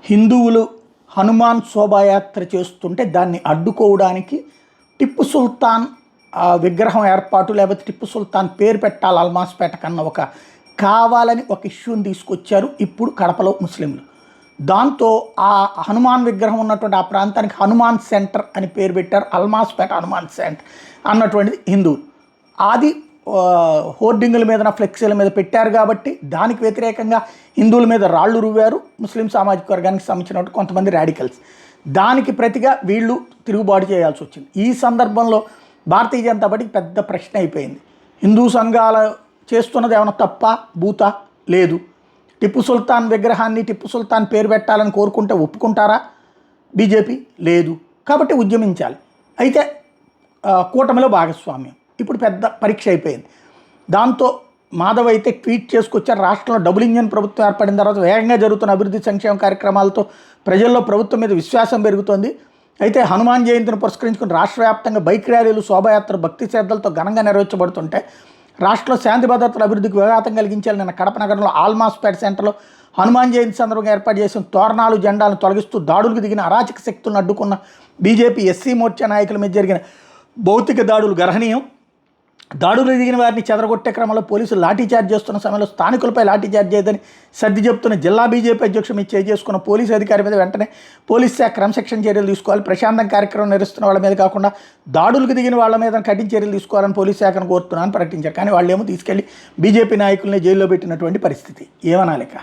హిందువులు హనుమాన్ శోభాయాత్ర చేస్తుంటే దాన్ని అడ్డుకోవడానికి టిప్పు సుల్తాన్ విగ్రహం ఏర్పాటు లేకపోతే టిప్పు సుల్తాన్ పేరు పెట్టాలి అల్మాస్పేట కన్నా కావాలని ఒక ఇష్యూని తీసుకొచ్చారు ఇప్పుడు కడపలో ముస్లింలు. దాంతో ఆ హనుమాన్ విగ్రహం ఉన్నటువంటి ఆ ప్రాంతానికి హనుమాన్ సెంటర్ అని పేరు పెట్టారు. అల్మాస్పేట హనుమాన్ సెంటర్ అన్నటువంటిది హిందువులు అది హోర్డింగుల మీద ఫ్లెక్సీల మీద పెట్టారు కాబట్టి దానికి వ్యతిరేకంగా హిందువుల మీద రాళ్ళు రువ్వారు ముస్లిం సామాజిక వర్గానికి సంబంధించినటువంటి కొంతమంది రాడికల్స్. దానికి ప్రతిగా వీళ్ళు తిరుగుబాటు చేయాల్సి వచ్చింది. ఈ సందర్భంలో భారతీయ జనతా పార్టీకి పెద్ద ప్రశ్న అయిపోయింది. హిందూ సంఘాలు చేస్తున్నది ఏమైనా తప్ప బూతా లేదు. టిప్పు సుల్తాన్ విగ్రహాన్ని టిప్పు సుల్తాన్ పేరు పెట్టాలని కోరుకుంటే ఒప్పుకుంటారా బీజేపీ? లేదు. కాబట్టి ఉద్యమించాలి. అయితే కూటమిలో భాగస్వామ్యం ఇప్పుడు పెద్ద పరీక్ష అయిపోయింది. దాంతో మాధవ్ అయితే ట్వీట్ చేసుకొచ్చారు. రాష్ట్రంలో డబుల్ ఇంజన్ ప్రభుత్వం ఏర్పడిన తర్వాత వేగంగా జరుగుతున్న అభివృద్ధి సంక్షేమ కార్యక్రమాలతో ప్రజల్లో ప్రభుత్వం మీద విశ్వాసం పెరుగుతోంది. అయితే హనుమాన్ జయంతిని పురస్కరించుకుని రాష్ట్ర వ్యాప్తంగా బైక్ ర్యాలీలు శోభాయాత్ర భక్తి శ్రద్ధలతో ఘనంగా నిర్వహించబడుతుంటే రాష్ట్రంలో శాంతి భద్రతల అభివృద్ధికి విఘాతం కలిగించాలని నిన్న కడప నగరంలో ఆల్మాస్పేట సెంటర్లో హనుమాన్ జయంతి సందర్భంగా ఏర్పాటు చేసిన తోరణాలు జెండాలను తొలగిస్తూ దాడులకు దిగిన అరాచక శక్తులను అడ్డుకున్న బీజేపీ ఎస్సీ మోర్చా నాయకుల మీద జరిగిన భౌతిక దాడులు గర్హనీయం. దాడులు దిగిన వారిని చెదరగొట్టే క్రమంలో పోలీసులు లాఠీచార్జ్ చేస్తున్న సమయంలో స్థానికులపై లాఠీచార్జ్ చేయదని సర్ది చెప్తున్న జిల్లా బీజేపీ అధ్యక్షుడు మీద చేసుకున్న పోలీసు అధికారి మీద వెంటనే పోలీస్ శాఖ క్రమశిక్షణ చర్యలు తీసుకోవాలి. ప్రశాంతం కార్యక్రమం నిర్వహిస్తున్న వాళ్ళ మీద కాకుండా దాడులకు దిగిన వాళ్ళ మీద కఠిన చర్యలు తీసుకోవాలని పోలీస్ శాఖను కోరుతున్నానని ప్రకటించారు. కానీ వాళ్ళేమో తీసుకెళ్లి బీజేపీ నాయకుల్ని జైల్లో పెట్టినటువంటి పరిస్థితి. ఏమనాలిక?